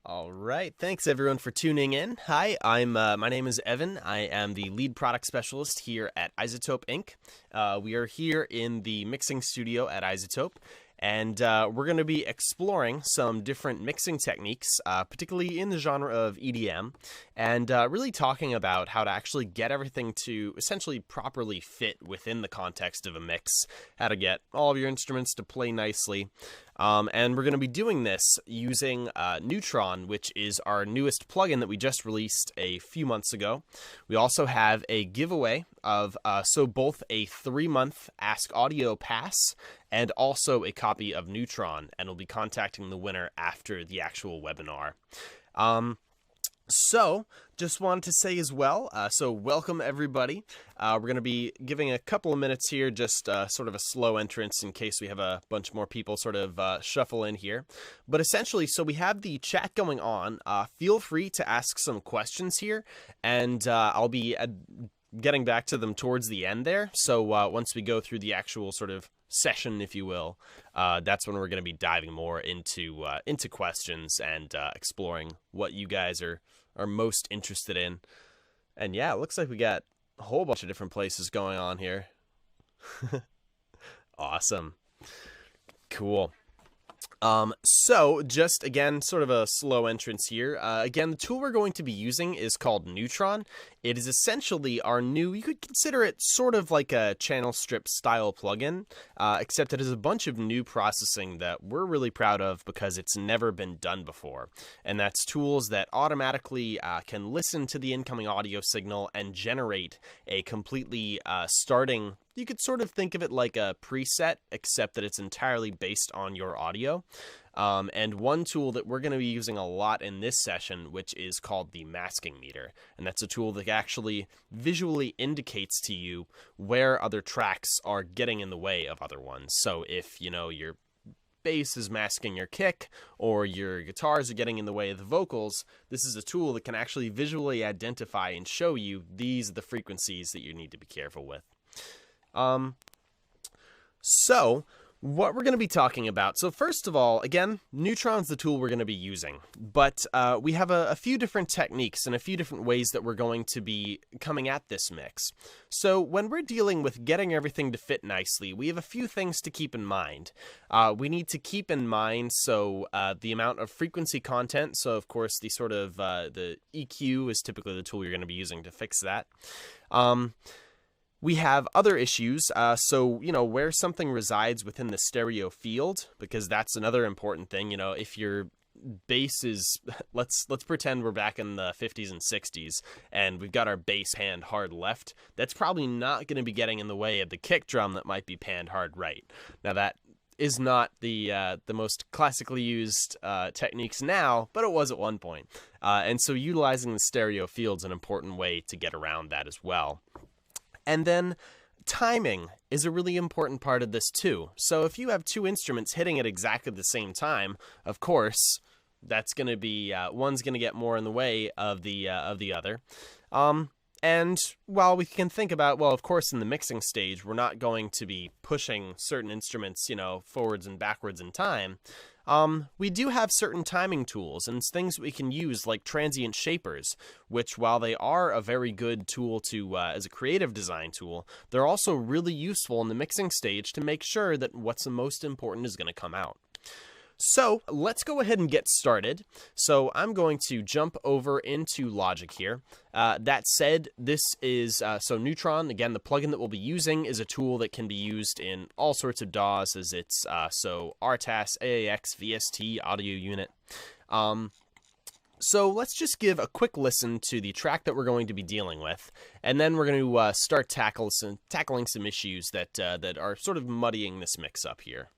All right. Thanks everyone for tuning in. Hi, my name is Evan. I am the lead product specialist here at iZotope Inc. We are here in the mixing studio at iZotope, and we're going to be exploring some different mixing techniques, particularly in the genre of EDM, and really talking about how to actually get everything to essentially properly fit within the context of a mix, how to get all of your instruments to play nicely. And we're going to be doing this using Neutron, which is our newest plugin that we just released a few months ago. We also have a giveaway of both a 3-month Ask Audio pass and also a copy of Neutron, and we'll be contacting the winner after the actual webinar. So, just wanted to say as well, welcome everybody. We're going to be giving a couple of minutes here, just sort of a slow entrance in case we have a bunch more people sort of shuffle in here. But essentially, so we have the chat going on. Feel free to ask some questions here, and I'll be getting back to them towards the end there. So once we go through the actual sort of session, if you will, that's when we're going to be diving more into questions and exploring what you guys are most interested in. And yeah, it looks like we got a whole bunch of different places going on here. Awesome. Cool. So just again, sort of a slow entrance here. Again, the tool we're going to be using is called Neutron. It is essentially our new, you could consider it sort of like a channel strip style plugin, except it has a bunch of new processing that we're really proud of because it's never been done before. And that's tools that automatically can listen to the incoming audio signal and generate a completely starting. You could sort of think of it like a preset, except that it's entirely based on your audio. And one tool that we're going to be using a lot in this session, which is called the masking meter. And that's a tool that actually visually indicates to you where other tracks are getting in the way of other ones. So if, you know, your bass is masking your kick or your guitars are getting in the way of the vocals, this is a tool that can actually visually identify and show you these are the frequencies that you need to be careful with. So what we're going to be talking about. So first of all, again, Neutron's the tool we're going to be using, but we have a few different techniques and a few different ways that we're going to be coming at this mix. So when we're dealing with getting everything to fit nicely, we have a few things to keep in mind. We need to keep in mind, the amount of frequency content. So of course, the sort of, the EQ is typically the tool you're going to be using to fix that. We have other issues, where something resides within the stereo field, because that's another important thing. You know, if your bass is, let's pretend we're back in the 50s and 60s, and we've got our bass panned hard left, that's probably not going to be getting in the way of the kick drum that might be panned hard right. Now that is not the most classically used techniques now, but it was at one point. And so utilizing the stereo field is an important way to get around that as well. And then timing is a really important part of this too. So if you have two instruments hitting at exactly the same time, of course, that's going to be one's going to get more in the way of the other. And while we can think about, well, of course, in the mixing stage, we're not going to be pushing certain instruments, forwards and backwards in time. We do have certain timing tools and things we can use like transient shapers, which while they are a very good tool to as a creative design tool, they're also really useful in the mixing stage to make sure that what's the most important is going to come out. So let's go ahead and get started. So I'm going to jump over into Logic here. That said, this is, Neutron, again, the plugin that we'll be using is a tool that can be used in all sorts of DAWs, as it's, RTAS, AAX, VST, audio unit. So let's just give a quick listen to the track that we're going to be dealing with, and then we're going to start tackling some issues that are sort of muddying this mix up here.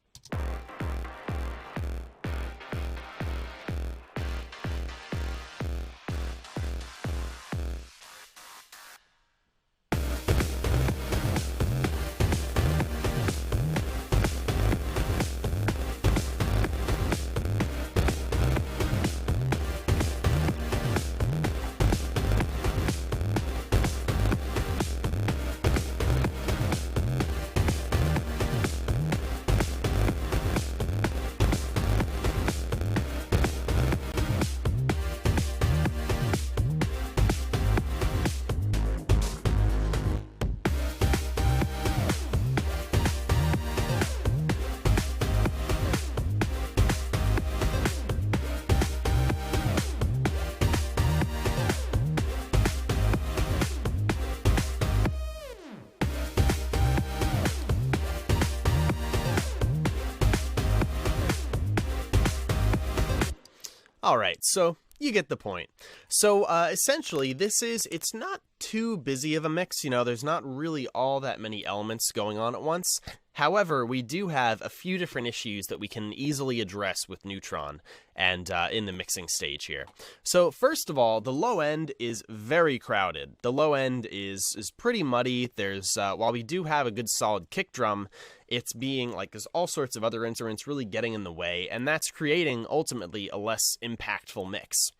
All right, so you get the point. So essentially, it's not too busy of a mix. You know, there's not really all that many elements going on at once. However, we do have a few different issues that we can easily address with Neutron and in the mixing stage here. So first of all, the low end is very crowded. The low end is pretty muddy. There's while we do have a good solid kick drum, it's being like there's all sorts of other instruments really getting in the way, and that's creating ultimately a less impactful mix.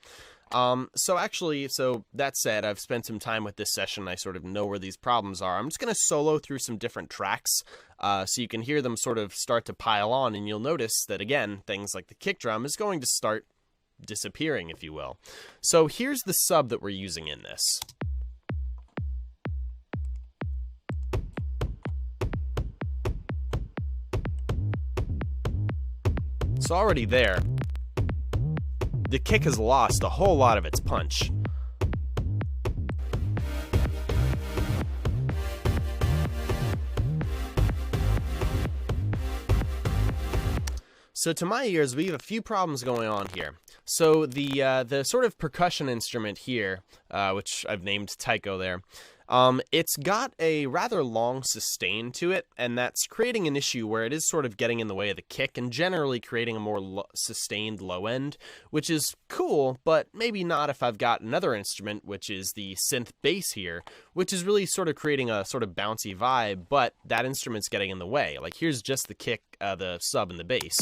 So that said, I've spent some time with this session. I sort of know where these problems are. I'm just going to solo through some different tracks so you can hear them sort of start to pile on, and you'll notice that, again, things like the kick drum is going to start disappearing, if you will. So here's the sub that we're using in this. It's already there. The kick has lost a whole lot of its punch. So to my ears, we have a few problems going on here. So the sort of percussion instrument here, which I've named Tycho there, it's got a rather long sustain to it, and that's creating an issue where it is sort of getting in the way of the kick and generally creating a more sustained low end, which is cool, but maybe not if I've got another instrument, which is the synth bass here, which is really sort of creating a sort of bouncy vibe, but that instrument's getting in the way. Like here's just the kick, the sub, and the bass.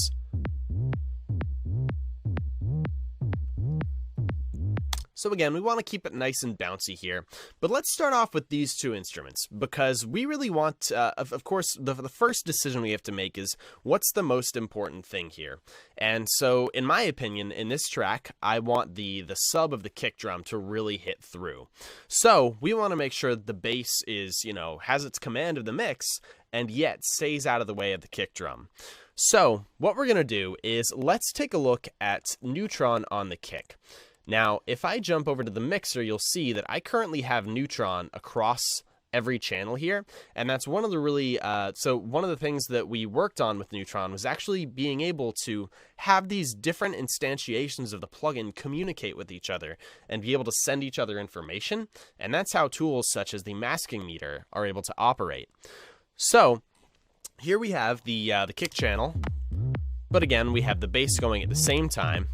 So again, we want to keep it nice and bouncy here, but let's start off with these two instruments, because we really want, of course, the first decision we have to make is what's the most important thing here. And so, in my opinion, in this track, I want the sub of the kick drum to really hit through. So we want to make sure that the bass is, you know, has its command of the mix, and yet stays out of the way of the kick drum. So what we're going to do is let's take a look at Neutron on the kick. Now, if I jump over to the mixer, you'll see that I currently have Neutron across every channel here, and that's one of the really, so one of the things that we worked on with Neutron was actually being able to have these different instantiations of the plugin communicate with each other and be able to send each other information, and that's how tools such as the masking meter are able to operate. So, here we have the kick channel, but again, we have the bass going at the same time.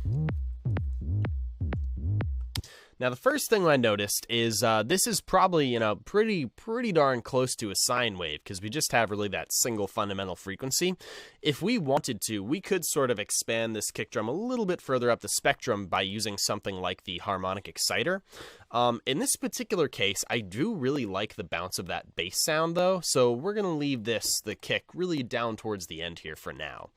Now, the first thing I noticed is this is probably, you know, pretty darn close to a sine wave, because we just have really that single fundamental frequency. If we wanted to, we could sort of expand this kick drum a little bit further up the spectrum by using something like the harmonic exciter. In this particular case, I do really like the bounce of that bass sound, though, so we're going to leave the kick really down towards the end here for now.